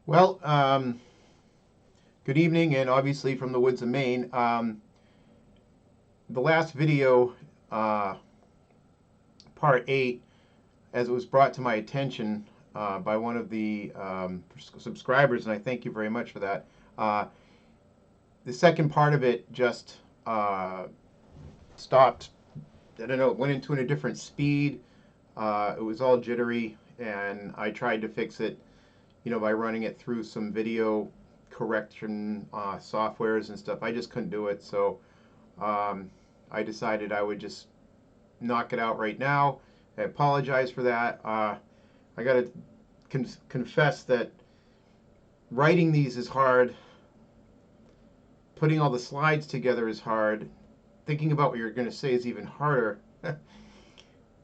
Well, good evening, and obviously from the woods of Maine. The last video, uh, part 8, as it was brought to my attention by one of the subscribers, and I thank you very much for that. The second part of it just stopped. I don't know, it went into a different speed. It was all jittery, and I tried to fix it, by running it through some video correction softwares and stuff. I just couldn't do it, so I decided I would just knock it out right now. I apologize for that. I got to confess that writing these is hard. Putting all the slides together is hard. Thinking about what you're going to say is even harder.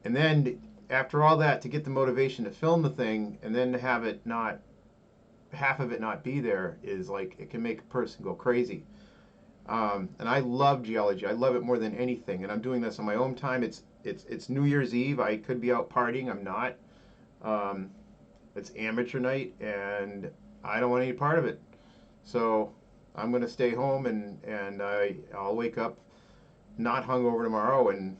And then after all that, to get the motivation to film the thing and then to have it not, half of it not be there, is like, it can make a person go crazy. And I love geology. I love it more than anything. And I'm doing this on my own time. It's New Year's Eve. I could be out partying. I'm not. It's amateur night, and I don't want any part of it. So I'm going to stay home, and I'll wake up not hungover tomorrow, and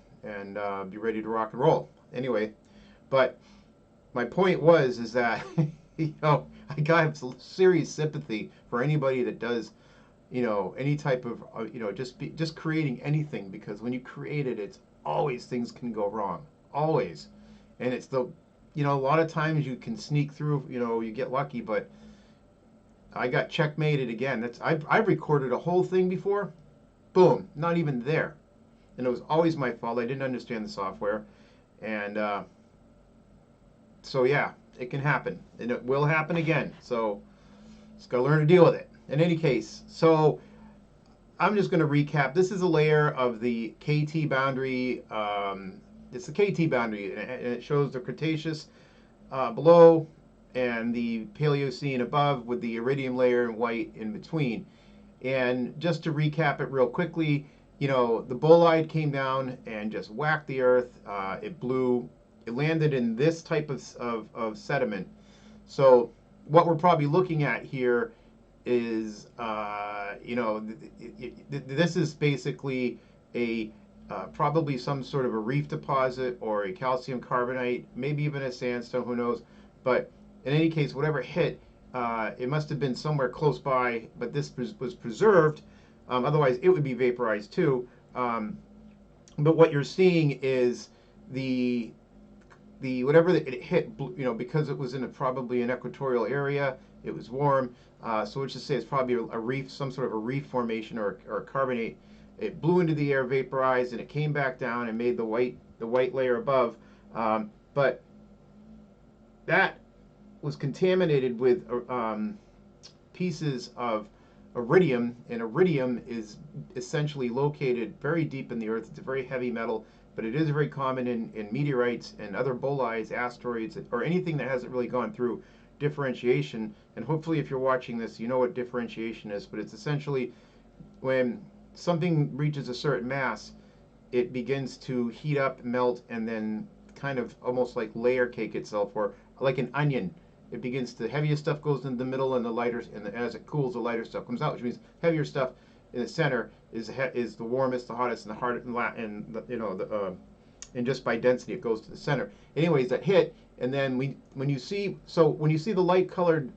be ready to rock and roll. Anyway, but my point is that I got serious sympathy for anybody that does any type of just creating anything, because when you create it, it's always, things can go wrong, always. And it's a lot of times you can sneak through, you get lucky, but I got checkmated again. I've recorded a whole thing before, boom, not even there. And it was always my fault. I didn't understand the software. And so yeah, it can happen, and it will happen again. So just got to learn to deal with it. In any case, so I'm just going to recap. This is a layer of the KT boundary. It's the KT boundary, and it shows the Cretaceous below and the Paleocene above, with the iridium layer in white in between. And just to recap it real quickly, the bolide came down and just whacked the Earth. It blew. It landed in this type of sediment. So what we're probably looking at here is, this is basically a probably some sort of a reef deposit or a calcium carbonate, maybe even a sandstone, who knows. But in any case, whatever hit, it must have been somewhere close by, but this was preserved. Otherwise, it would be vaporized too. But what you're seeing is the whatever it hit, because it was in probably an equatorial area, it was warm. So let's just say it's probably a reef, some sort of a reef formation or a carbonate. It blew into the air, vaporized, and it came back down and made the white layer above. But that was contaminated with pieces of iridium, and iridium is essentially located very deep in the earth. It's a very heavy metal, but it is very common in meteorites and other bolides, asteroids, or anything that hasn't really gone through differentiation. And hopefully, if you're watching this, you know what differentiation is. But it's essentially when something reaches a certain mass, it begins to heat up, melt, and then kind of almost like layer cake itself, or like an onion. It begins, the heaviest stuff goes in the middle, and the lighter, and as it cools, the lighter stuff comes out, which means heavier stuff in the center is the warmest, the hottest, and the hardest, and just by density, it goes to the center. Anyways, that hit, and then when you see the light colored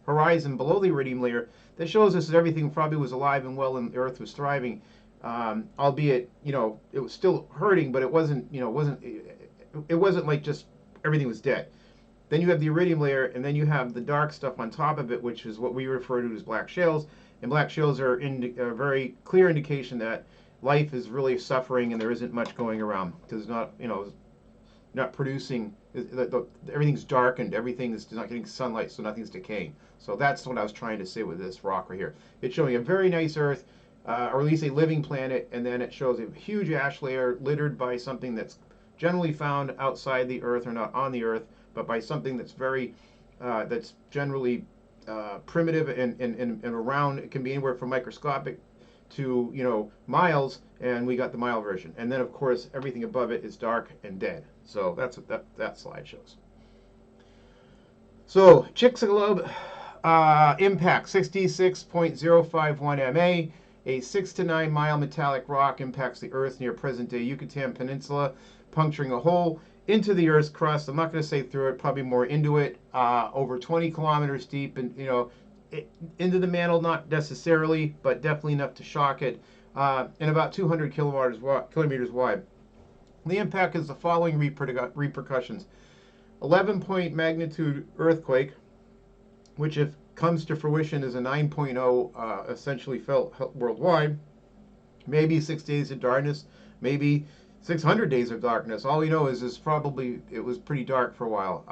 horizon below the iridium layer, that shows us that everything probably was alive and well, and the Earth was thriving. Albeit, it was still hurting, but it wasn't like just everything was dead. Then you have the iridium layer, and then you have the dark stuff on top of it, which is what we refer to as black shales. And black shales are a very clear indication that life is really suffering, and there isn't much going around, because it's not producing. Everything's darkened. Everything is not getting sunlight, so nothing's decaying. So that's what I was trying to say with this rock right here. It's showing a very nice Earth, or at least a living planet, and then it shows a huge ash layer littered by something that's generally found outside the Earth, or not on the Earth, but by something that's that's generally primitive and around. It can be anywhere from microscopic to miles, and we got the mile version. And then of course everything above it is dark and dead. So that's what that slide shows. So Chicxulub Impact 66.051 MA. A 6 to 9 mile metallic rock impacts the Earth near present-day Yucatan Peninsula, puncturing a hole into the Earth's crust. I'm not going to say through it, probably more into it. Over 20 kilometers deep, and into the mantle, not necessarily, but definitely enough to shock it. And about 200 kilometers wide. The impact has the following repercussions: 11-point magnitude earthquake, which if comes to fruition is a 9.0 essentially felt worldwide. Maybe 6 days of darkness, maybe 600 days of darkness. All we know is it was pretty dark for a while.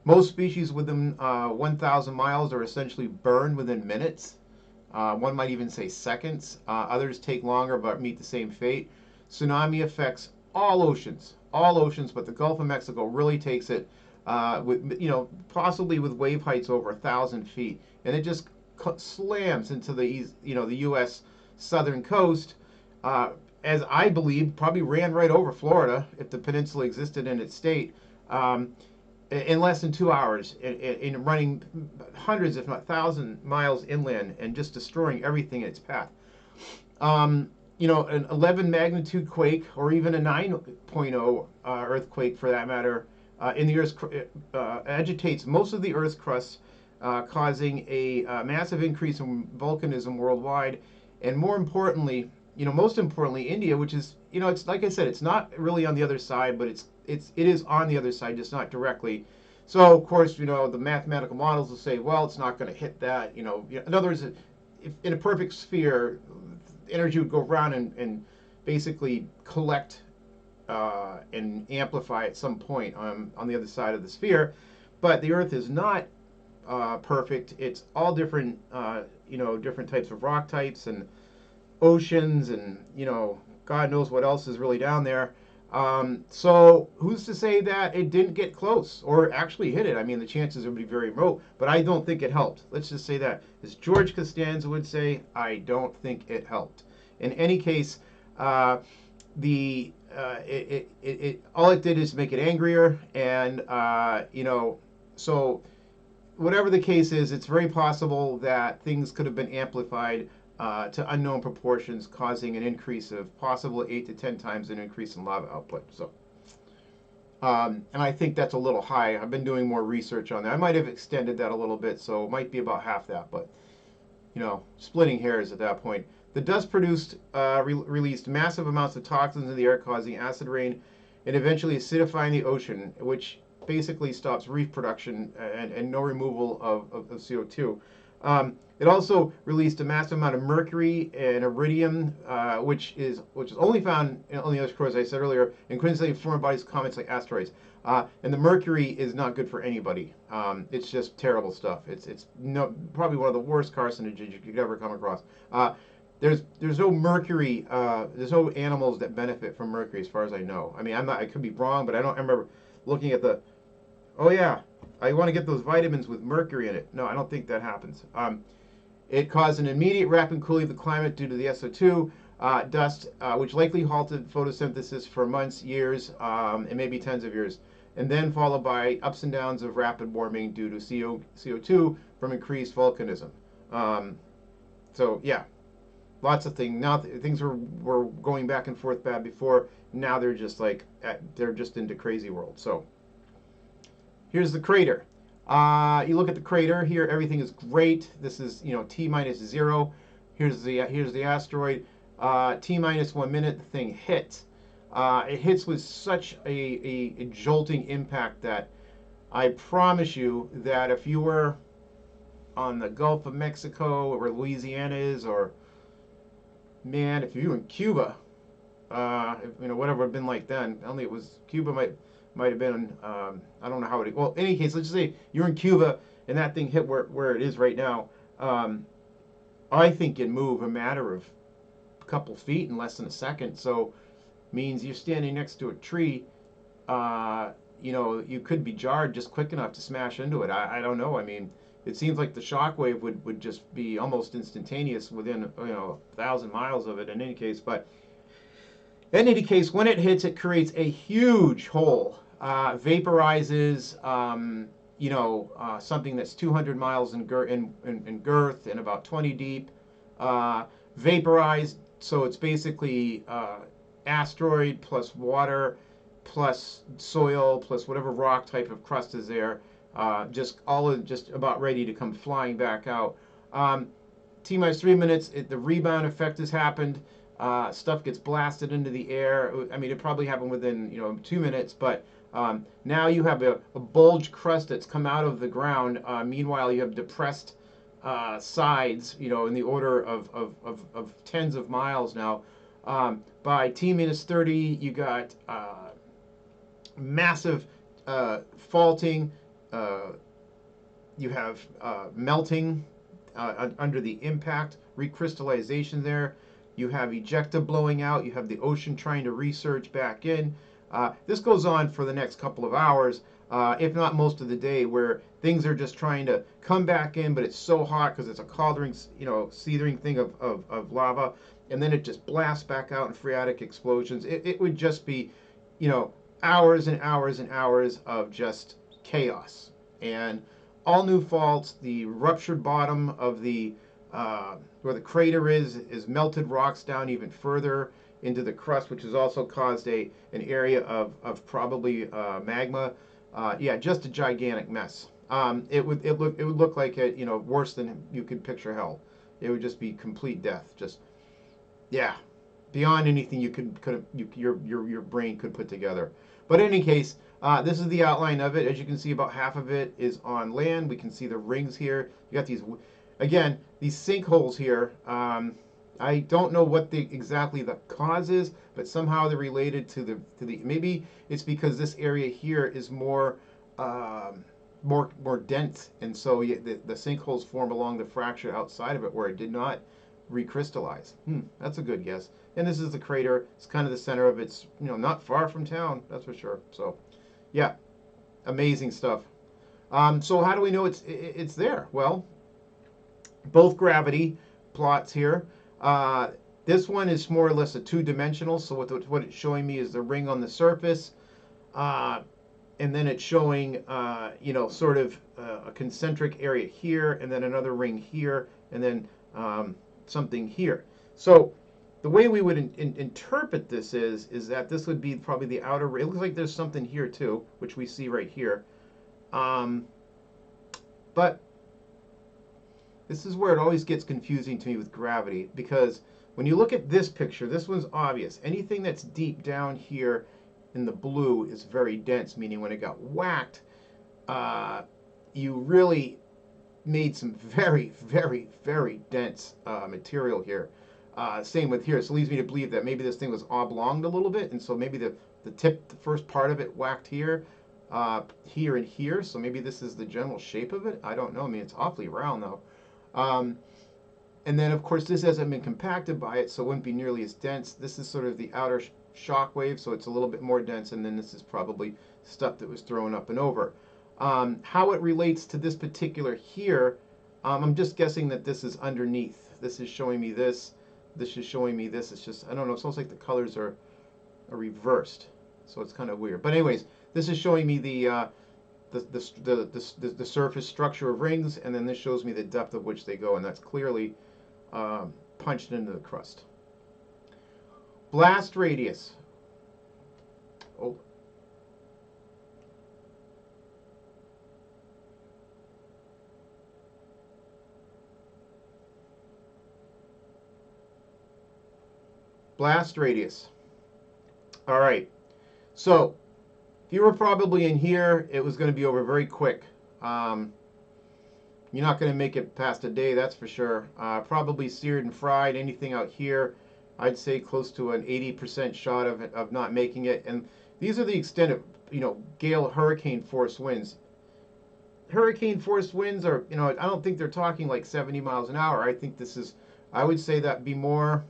Most species within 1,000 miles are essentially burned within minutes. One might even say seconds. Others take longer but meet the same fate. Tsunami affects all oceans, but the Gulf of Mexico really takes it, with possibly with wave heights over 1,000 feet, and it just slams into the the U.S. southern coast. As I believe, probably ran right over Florida if the peninsula existed in its state. In less than 2 hours, in running hundreds, if not 1,000 miles inland, and just destroying everything in its path. An 11 magnitude quake, or even a 9.0 earthquake for that matter, in the Earth's agitates most of the Earth's crust, causing a massive increase in volcanism worldwide, and most importantly, India, which is, it's like I said, it's not really on the other side, but it is on the other side, just not directly. So of course, the mathematical models will say, well, it's not going to hit that. In other words, if in a perfect sphere, energy would go around and basically collect and amplify at some point on the other side of the sphere. But the Earth is not perfect. It's all different, different types of rock types and oceans, and God knows what else is really down there. So who's to say that it didn't get close or actually hit it? I mean, the chances would be very remote, but I don't think it helped. Let's just say that. As George Costanza would say, I don't think it helped. In any case, all it did is make it angrier, and so whatever the case is, it's very possible that things could have been amplified to unknown proportions, causing an increase of possible 8 to 10 times an increase in lava output. So, and I think that's a little high. I've been doing more research on that. I might have extended that a little bit, so it might be about half that, but splitting hairs at that point. The dust produced released massive amounts of toxins in the air, causing acid rain and eventually acidifying the ocean, which basically stops reef production and no removal of CO2. It also released a massive amount of mercury and iridium, which is only found on the Earth's core, as I said earlier, and coincidentally formed bodies, comets, like asteroids. And the mercury is not good for anybody. It's just terrible stuff. It's probably one of the worst carcinogens you could ever come across. There's no mercury. There's no animals that benefit from mercury, as far as I know. I mean, I could be wrong, but I remember looking at the. Oh yeah, I want to get those vitamins with mercury in it. No, I don't think that happens. It caused an immediate rapid cooling of the climate due to the SO2 dust, which likely halted photosynthesis for months, years, and maybe tens of years, and then followed by ups and downs of rapid warming due to CO2 from increased volcanism. So yeah, lots of things. Now things were going back and forth bad before. Now they're just into crazy world. So here's the crater. You look at the crater here, everything is great. This is T minus 0. Here's the asteroid. T minus 1 minute, the thing hits. It hits with such a jolting impact that I promise you that if you were on the Gulf of Mexico, or Louisiana is, or man, if you were in Cuba, whatever it had been like then. Only it was Cuba might have been, I don't know how it, well, in any case, let's just say you're in Cuba and that thing hit where it is right now. I think it'd move a matter of a couple feet in less than a second. So means you're standing next to a tree, you could be jarred just quick enough to smash into it. I don't know. I mean, it seems like the shock wave would just be almost instantaneous within 1,000 miles of it in any case. But in any case, when it hits, it creates a huge hole, vaporizes something that's 200 miles in girth and about 20 deep, vaporized. So it's basically asteroid plus water plus soil plus whatever rock type of crust is there, just about ready to come flying back out. T minus 3 minutes, the rebound effect has happened. Stuff gets blasted into the air. I mean, it probably happened within 2 minutes, but now you have a bulge crust that's come out of the ground. Meanwhile, you have depressed sides, in the order of tens of miles now. By T minus 30, you got massive faulting. You have melting under the impact, recrystallization there. You have ejecta blowing out. You have the ocean trying to resurge back in. This goes on for the next couple of hours, if not most of the day, where things are just trying to come back in, but it's so hot because it's a cauldron, seething thing of lava, and then it just blasts back out in phreatic explosions. It would just be, hours and hours and hours of just chaos. And all new faults, the ruptured bottom of the where the crater is melted rocks down even further into the crust, which has also caused an area of probably magma. Yeah, just a gigantic mess. It would look like it, worse than you could picture hell. It would just be complete death. Just yeah, beyond anything your brain could put together. But in any case, this is the outline of it. As you can see, about half of it is on land. We can see the rings here. You got these, again, these sinkholes here. I don't know what exactly the cause is, but somehow they're related to the. Maybe it's because this area here is more dense, and so the sinkholes form along the fracture outside of it where it did not recrystallize. That's a good guess. And this is the crater. It's kind of the center of it's, not far from town, that's for sure. So, yeah, amazing stuff. So how do we know it's there? Well, both gravity plots here. This one is more or less a two-dimensional. So what it's showing me is the ring on the surface, and then it's showing, sort of a concentric area here, and then another ring here, and then something here. So the way we would interpret this is that this would be probably the outer ring. It looks like there's something here too, which we see right here. But this is where it always gets confusing to me with gravity, because when you look at this picture, this one's obvious. Anything that's deep down here in the blue is very dense, meaning when it got whacked, you really made some very, very, very dense material here. Same with here. So it leads me to believe that maybe this thing was oblonged a little bit, and so maybe the first part of it whacked here, here and here. So maybe this is the general shape of it. I don't know. I mean, it's awfully round though. And then of course this hasn't been compacted by it, so it wouldn't be nearly as dense. This is sort of the outer shock wave, so it's a little bit more dense, and then this is probably stuff that was thrown up and over. How it relates to this particular here, I'm just guessing that this is underneath. This is showing me this. This is showing me this. It's just, I don't know, it's almost like the colors are reversed. So it's kind of weird. But anyways, this is showing me the surface structure of rings, and then this shows me the depth of which they go, and that's clearly punched into the crust. Blast radius. Oh. Blast radius. All right. So if you were probably in here, it was going to be over very quick. You're not going to make it past a day, that's for sure. Probably seared and fried. Anything out here, I'd say close to an 80% shot of not making it. And these are the extent of, gale hurricane force winds. Hurricane force winds are, I don't think they're talking like 70 miles an hour. I think I would say that'd be more,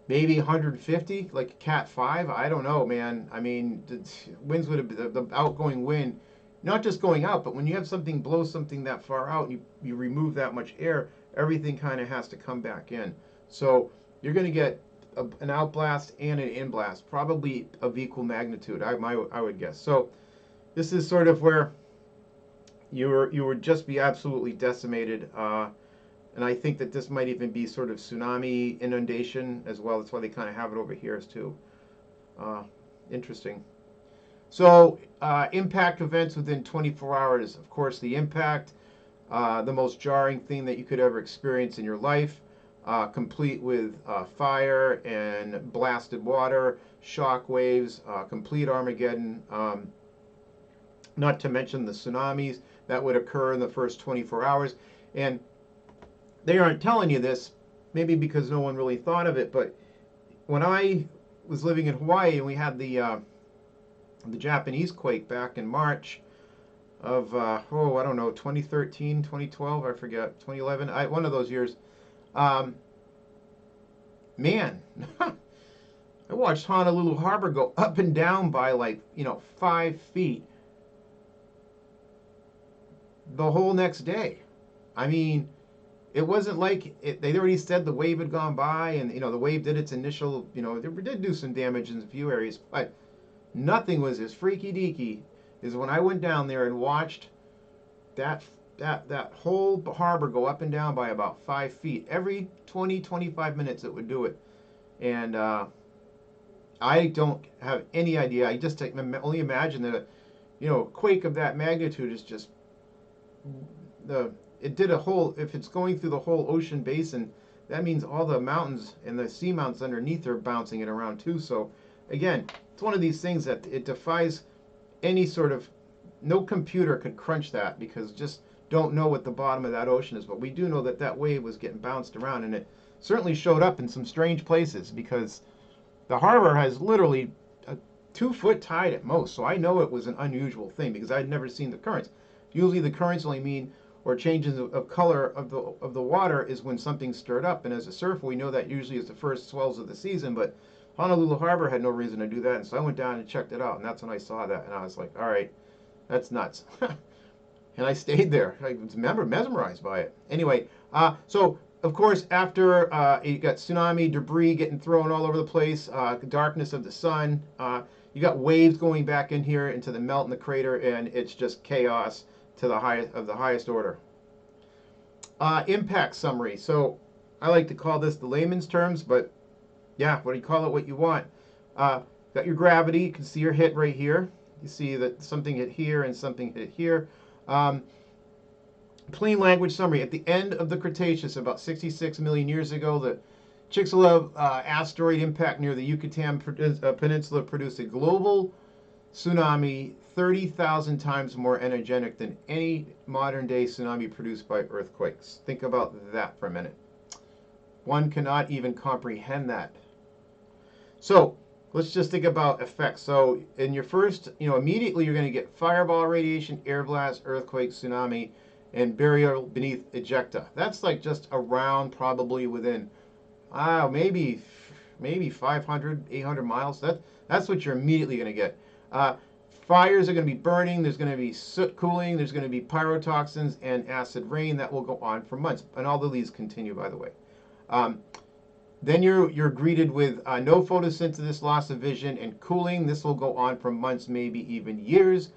maybe 150, like Cat 5. I don't know, man. I mean, the winds would have been, the outgoing wind, not just going out, but when you have something blow something that far out and you remove that much air, everything kind of has to come back in. So you're going to get an outblast and an inblast, probably of equal magnitude, I would guess. So this is sort of where you would just be absolutely decimated. And I think that this might even be sort of tsunami inundation as well. That's why they kind of have it over here as too. Uh, Interesting. So, impact events within 24 hours. Of course, the impact, the most jarring thing that you could ever experience in your life, complete with fire and blasted water, shock waves, complete Armageddon. Not to mention the tsunamis that would occur in the first 24 hours. And they aren't telling you this, maybe because no one really thought of it, but when I was living in Hawaii and we had the Japanese quake back in March of I don't know, 2013, 2012, I forget, 2011, one of those years. Um, Man, I watched Honolulu Harbor go up and down by like 5 feet the whole next day. I mean, it wasn't like they already said the wave had gone by, and the wave did its initial, it did do some damage in a few areas, but nothing was as freaky deaky as when I went down there and watched that that whole harbor go up and down by about 5 feet every 20-25 minutes. It would do it, and I don't have any idea. I just only imagine that a quake of that magnitude is just the it did a whole, if it's going through the whole ocean basin, that means all the mountains and the sea mounts underneath are bouncing it around too. So again, it's one of these things that it defies any sort of, no computer could crunch that, because just don't know what the bottom of that ocean is. But we do know that that wave was getting bounced around, and it certainly showed up in some strange places, because the harbor has literally a 2 foot tide at most. So I know it was an unusual thing, because I'd never seen the currents. Usually the currents only mean, or changes of color of the water, is when something's stirred up. And as a surfer, we know that usually is the first swells of the season. But Honolulu Harbor had no reason to do that, and so I went down and checked it out, and that's when I saw that, and I was like, all right, that's nuts. And I stayed there. I was mesmerized by it. Anyway, so of course, after you got tsunami debris getting thrown all over the place, darkness of the sun, you got waves going back in here into the melt in the crater, and it's just chaos to the highest order. Impact summary. So I like to call this the layman's terms, but yeah, what do you call it? What you want. Got your gravity. You can see your hit right here. You see that something hit here and something hit here. Plain language summary. At the end of the Cretaceous, about 66 million years ago, the Chicxulub asteroid impact near the Yucatan Peninsula produced a global tsunami 30,000 times more energetic than any modern day tsunami produced by earthquakes. Think about that for a minute. One cannot even comprehend that. So let's just think about effects. So in your first, immediately you're going to get fireball radiation, air blast, earthquake, tsunami, and burial beneath ejecta. That's like just around, probably within, maybe 500, 800 miles. That's what you're immediately going to get. Fires are going to be burning. There's going to be soot cooling. There's going to be pyrotoxins and acid rain that will go on for months. And all the leads continue, by the way. Then you're greeted with no photosynthesis, loss of vision, and cooling. This will go on for months, maybe even years.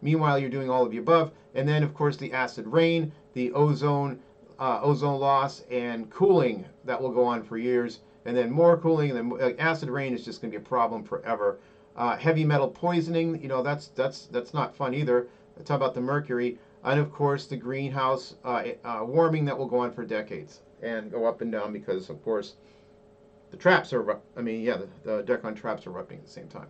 Meanwhile, you're doing all of the above. And then, of course, the acid rain, the ozone loss, and cooling that will go on for years. And then more cooling, and then acid rain is just going to be a problem forever. Heavy metal poisoning, that's not fun either. Talk about the mercury. And, of course, the greenhouse warming that will go on for decades and go up and down, because, of course, the traps are, the Deccan Traps are erupting at the same time.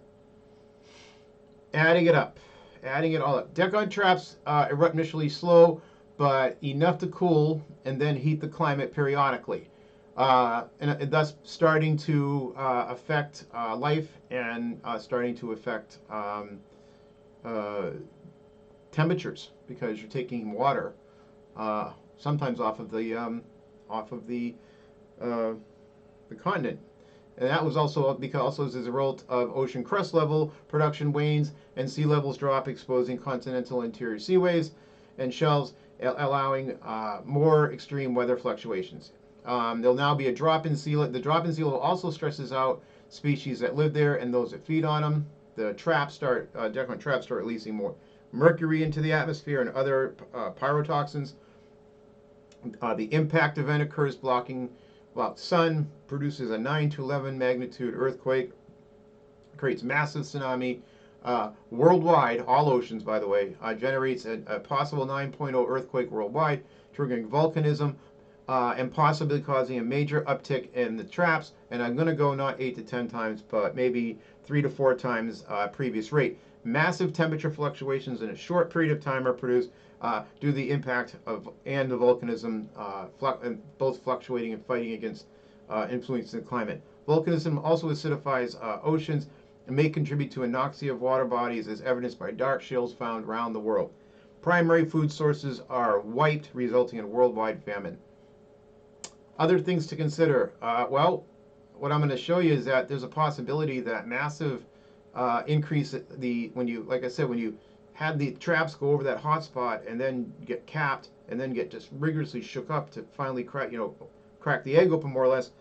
Adding it all up. Deccan Traps erupt initially slow, but enough to cool and then heat the climate periodically, and thus starting to affect life, and starting to affect temperatures, because you're taking water sometimes off of the continent. And that was also because as a result of ocean crust level production wanes and sea levels drop, exposing continental interior seaways and shelves, allowing more extreme weather fluctuations. There'll now be a drop in sea level. The drop in sea level also stresses out species that live there and those that feed on them. The traps Deccan traps start releasing mercury into the atmosphere and other pyrotoxins. The impact event occurs blocking, well, sun produces a 9 to 11 magnitude earthquake, creates massive tsunami. Worldwide, all oceans, by the way, generates a possible 9.0 earthquake worldwide, triggering volcanism and possibly causing a major uptick in the traps. And I'm going to go not 8 to 10 times, but maybe 3 to 4 times previous rate. Massive temperature fluctuations in a short period of time are produced due to the impact of and the volcanism, both fluctuating and fighting against influence in the climate. Volcanism also acidifies oceans and may contribute to anoxia of water bodies, as evidenced by dark shales found around the world. Primary food sources are wiped, resulting in worldwide famine. Other things to consider. Well, what I'm going to show you is that there's a possibility that massive increase when you, like I said, when you had the traps go over that hot spot and then get capped and then get just rigorously shook up to finally crack the egg open more or less.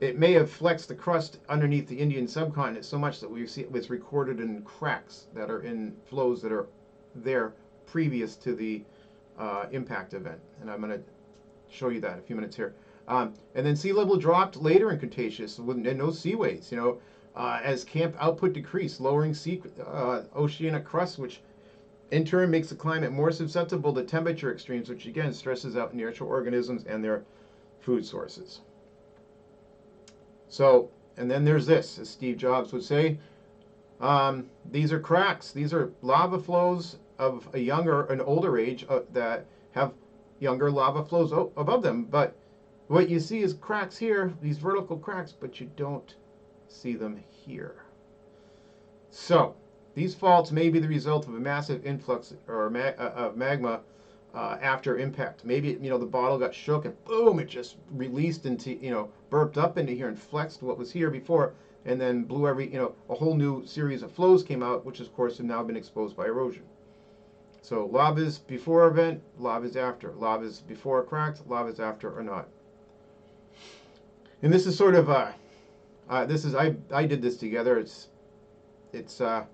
It may have flexed the crust underneath the Indian subcontinent so much that we see it's recorded in cracks that are in flows that are there previous to the impact event. And I'm going to show you that in a few minutes here. And then sea level dropped later in Cretaceous and no seaways, as camp output decreased, lowering oceanic crust, which in turn makes the climate more susceptible to temperature extremes, which again stresses out natural organisms and their food sources. So, and then there's this, as Steve Jobs would say, these are cracks. These are lava flows of an older age that have younger lava flows above them. But what you see is cracks here, these vertical cracks, but you don't see them here. So, these faults may be the result of a massive influx of magma after impact. Maybe the bottle got shook and boom, it just released into burped up into here and flexed what was here before, and then blew a whole new series of flows came out, which of course have now been exposed by erosion. So lava's before event, lava's after. Lava's before cracked, lava's after or not. And this is sort of I did this together. It's all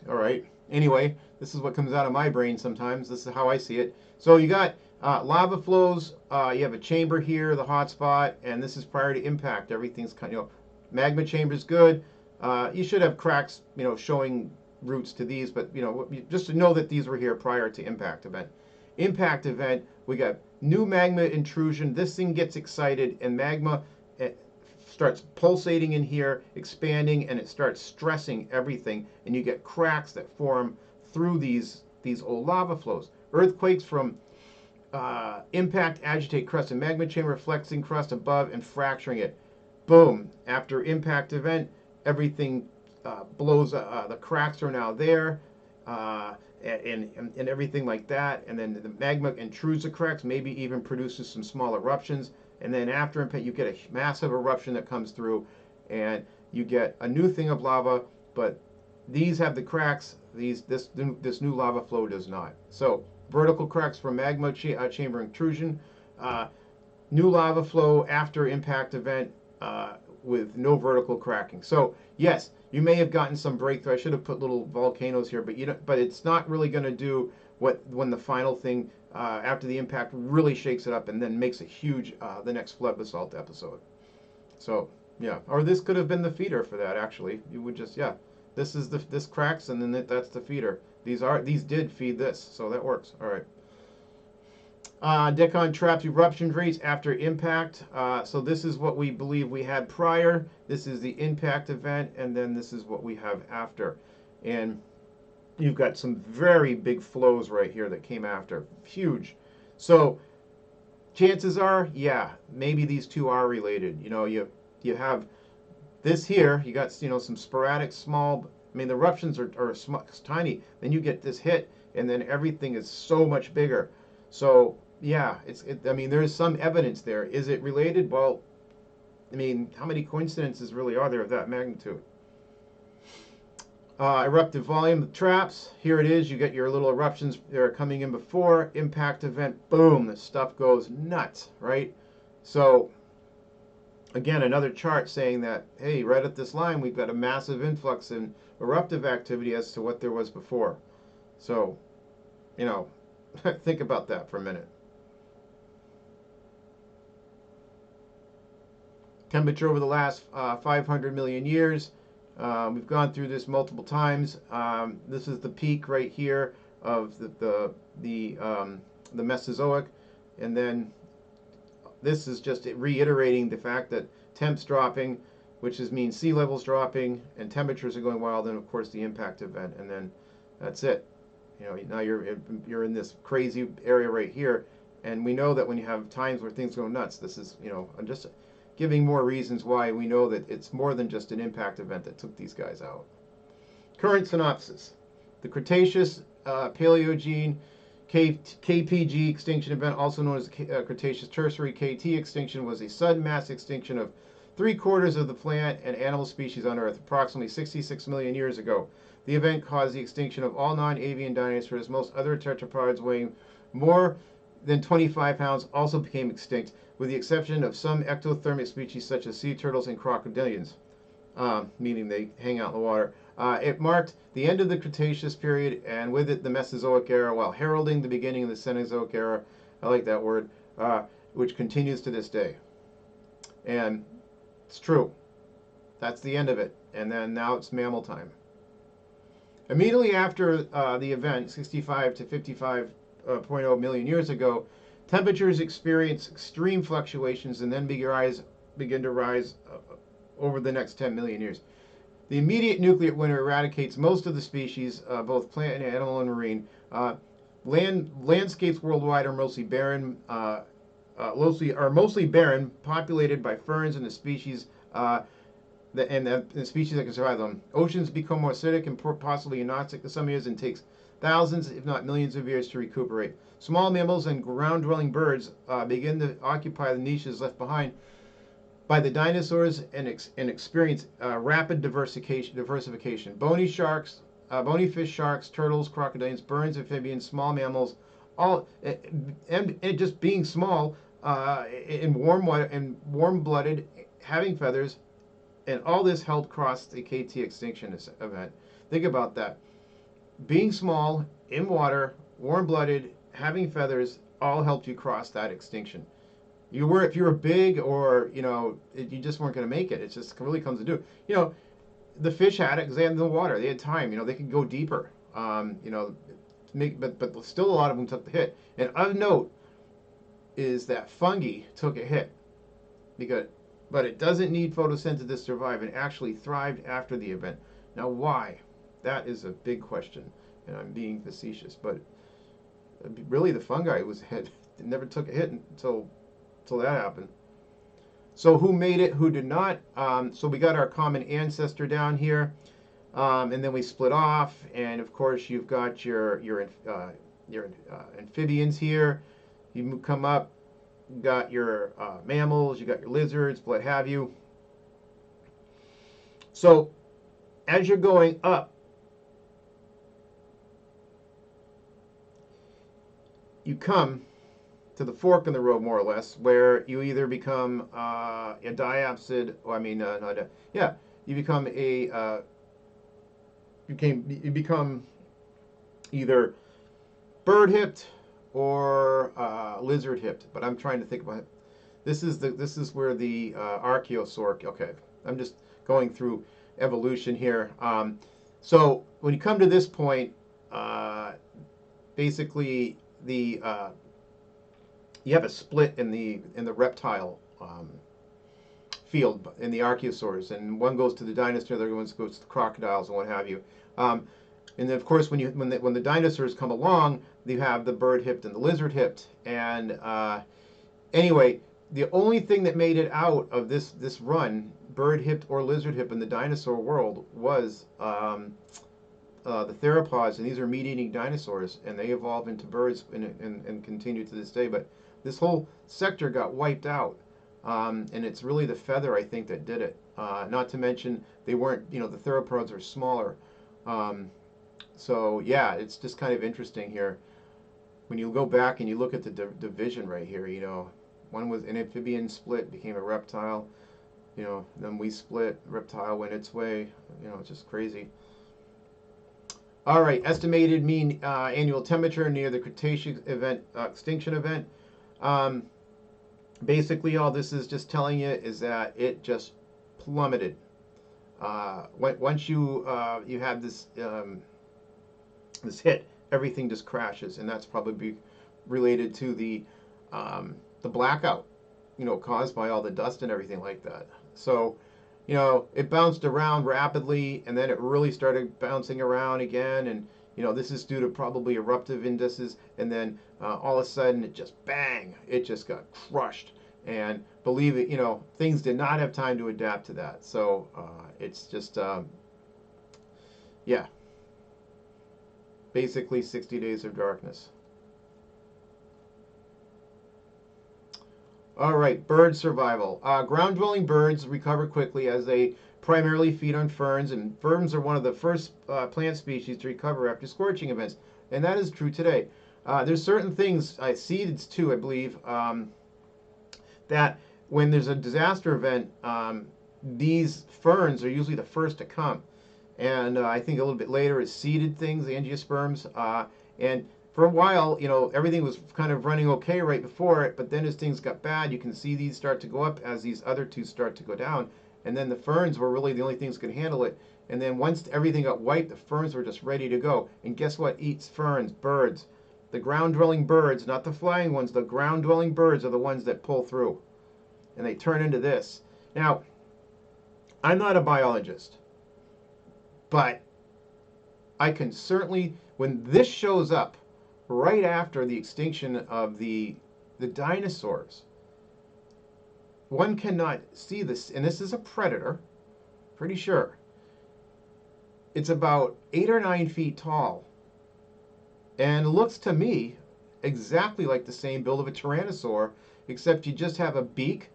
right. Anyway, this is what comes out of my brain sometimes. This is how I see it. So you got lava flows. You have a chamber here, the hot spot, and this is prior to impact. Everything's kind of, magma chamber is good. You should have cracks, showing roots to these, but just to know that these were here prior to impact event. Impact event, we got new magma intrusion. This thing gets excited, and magma starts pulsating in here, expanding, and it starts stressing everything, and you get cracks that form through these old lava flows. Earthquakes from impact agitate crust and magma chamber, flexing crust above and fracturing it. Boom! After impact event, everything blows. The cracks are now there, and everything like that. And then the magma intrudes the cracks, maybe even produces some small eruptions. And then after impact, you get a massive eruption that comes through, and you get a new thing of lava. But these have the cracks. This new lava flow does not. So vertical cracks from magma chamber intrusion, new lava flow after impact event with no vertical cracking. So yes, you may have gotten some breakthrough. I should have put little volcanoes here, but it's not really going to do when the final thing after the impact really shakes it up and then makes a huge the next flood basalt episode. So yeah, or this could have been the feeder for that. Actually, you would just this is this cracks and then that's the feeder. These did feed this, so that works. All right. Deccan Traps eruption rates after impact. So this is what we believe we had prior. This is the impact event, and then this is what we have after. And you've got some very big flows right here that came after. Huge. So chances are, yeah, maybe these two are related. You have this here. You got some sporadic small. I mean, the eruptions are tiny. Then you get this hit, and then everything is so much bigger. So yeah, I mean, there is some evidence there. Is it related? Well, I mean, how many coincidences really are there of that magnitude? Eruptive volume traps. Here it is. You get your little eruptions that are coming in before impact event. Boom, the stuff goes nuts, right? So again, another chart saying that, hey, right at this line, we've got a massive influx in eruptive activity as to what there was before. So, you know, think about that for a minute. Temperature over the last 500 million years. We've gone through this multiple times. This is the peak right here of the Mesozoic, and then this is just reiterating the fact that temps dropping, which means sea levels dropping and temperatures are going wild, and of course the impact event, and then that's it. You know, now you're in this crazy area right here, and we know that when you have times where things go nuts, this is, you know, I'm just giving more reasons why we know that it's more than just an impact event that took these guys out. Current synopsis: the Cretaceous Paleogene KPG extinction event, also known as the Cretaceous-Tertiary KT extinction, was a sudden mass extinction of 3/4 of the plant and animal species on Earth approximately 66 million years ago. The event caused the extinction of all non-avian dinosaurs. Most other tetrapods weighing more than 25 pounds also became extinct, with the exception of some ectothermic species such as sea turtles and crocodilians, meaning they hang out in the water. It marked the end of the Cretaceous period, and with it the Mesozoic era, while heralding the beginning of the Cenozoic era. I like that word, which continues to this day. And it's true. That's the end of it. And then now it's mammal time. Immediately after the event, 65 to 55.0 million years ago, temperatures experience extreme fluctuations and then begin to rise over the next 10 million years. The immediate nuclear winter eradicates most of the species, both plant and animal and marine. Landscapes worldwide are mostly barren, populated by ferns and the species the species that can survive them. Oceans become more acidic and possibly anoxic in some years, and takes thousands, if not millions, of years to recuperate. Small mammals and ground-dwelling birds begin to occupy the niches left behind by the dinosaurs and experience rapid diversification. Bony fish, sharks, turtles, crocodiles, birds, amphibians, small mammals, all and just being small and warm-blooded, having feathers, and all this helped cross the KT extinction event. Think about that. Being small, in water, warm-blooded, having feathers, all helped you cross that extinction. If you were big, or you just weren't going to make it. It just really comes to do. The fish had it because they had the water. They had time. They could go deeper. But still a lot of them took the hit. And of note is that fungi took a hit, but it doesn't need photosynthesis to survive and actually thrived after the event. Now, why? That is a big question, and I'm being facetious. But really, the fungi never took a hit until that happened. So who made it? Who did not? So we got our common ancestor down here, and then we split off. And of course, you've got your amphibians here. You come up. You got your mammals, you got your lizards, what have you. So as you're going up, you come to the fork in the road, more or less, where you either become a diapsid, or you become you become either bird-hipped or lizard-hipped, but I'm trying to think about it. This is where the archaeosaur. Okay, I'm just going through evolution here. So when you come to this point, basically you have a split in the reptile field in the archaeosaurs, and one goes to the dinosaurs, the other one goes to the crocodiles and what have you. And then, of course, when the dinosaurs come along, you have the bird-hipped and the lizard-hipped. And anyway, the only thing that made it out of this run, bird-hipped or lizard-hipped in the dinosaur world, was the theropods. And these are meat-eating dinosaurs, and they evolved into birds and continue to this day. But this whole sector got wiped out. And it's really the feather, I think, that did it. Not to mention, they weren't, the theropods are smaller. So yeah, it's just kind of interesting here. When you go back and you look at the division right here, one was an amphibian, split, became a reptile. Then we split, reptile went its way. It's just crazy. All right, estimated mean annual temperature near the Cretaceous event, extinction event. Um, Basically, all this is just telling you is that it just plummeted. Once you have this hit, everything just crashes, and that's probably related to the blackout, caused by all the dust and everything like that. So, it bounced around rapidly, and then it really started bouncing around again, and this is due to probably eruptive indices, and then all of a sudden it just bang, it just got crushed. And believe it, things did not have time to adapt to that. So it's just, yeah, basically 60 days of darkness. All right, bird survival. Ground-dwelling birds recover quickly as they primarily feed on ferns, and ferns are one of the first plant species to recover after scorching events, and that is true today. There's certain things, seeds too, I believe, that when there's a disaster event, these ferns are usually the first to come. And I think a little bit later is seeded things, the angiosperms, and for a while, everything was kind of running okay right before it, but then as things got bad, you can see these start to go up as these other two start to go down. And then the ferns were really the only things that could handle it. And then once everything got wiped, the ferns were just ready to go. And guess what eats ferns? Birds. The ground-dwelling birds, not the flying ones, the ground-dwelling birds are the ones that pull through. And they turn into this. Now, I'm not a biologist, but I can certainly, when this shows up, right after the extinction of the dinosaurs, one cannot see this, and this is a predator, pretty sure. It's about 8 or 9 feet tall, and looks to me exactly like the same build of a tyrannosaur, except you just have a beak,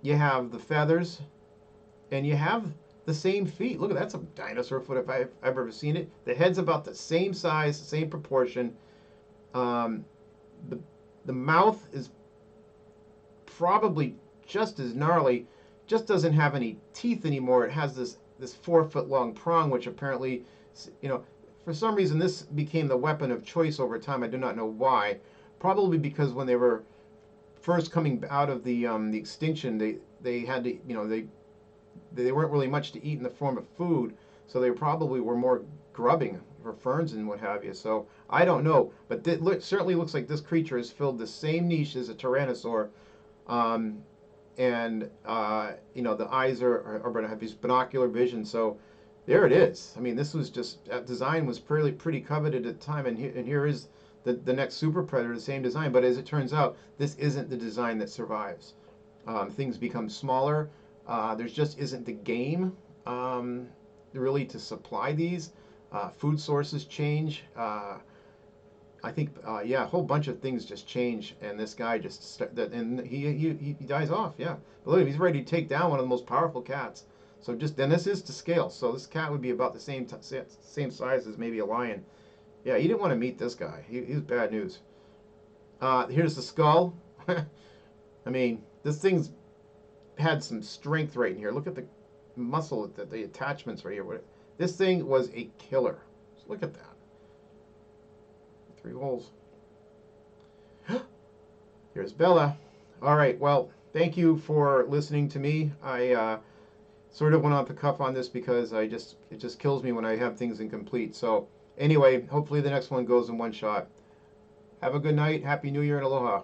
you have the feathers, and you have the same feet. Look, that's a dinosaur foot if I've ever seen it. The head's about the same size, same proportion. The mouth is probably just as gnarly, just doesn't have any teeth anymore. It has this 4-foot long prong, which apparently, for some reason this became the weapon of choice over time. I do not know why. Probably because when they were first coming out of the extinction, they had to, they weren't really much to eat in the form of food, so they probably were more grubbing for ferns and what have you. So I don't know, but it certainly looks like this creature has filled the same niche as a tyrannosaur, and the eyes are going to have these binocular vision. So there it is. I mean, this was just, that design was pretty coveted at the time, and here is the next super predator, the same design. But as it turns out, this isn't the design that survives. Things become smaller. There just isn't the game really to supply these. Food sources change. I think, yeah, a whole bunch of things just change, and this guy just and he dies off. Yeah, but look, he's ready to take down one of the most powerful cats. So then this is to scale. So this cat would be about the same size as maybe a lion. Yeah, you didn't want to meet this guy. He's bad news. Here's the skull. I mean, this thing's had some strength right in here. Look at the muscle, the attachments right here. This thing was a killer. Just look at that. 3 holes. Here's Bella. All right, well, thank you for listening to me. I sort of went off the cuff on this because it just kills me when I have things incomplete. So anyway, hopefully the next one goes in one shot. Have a good night. Happy New Year and aloha.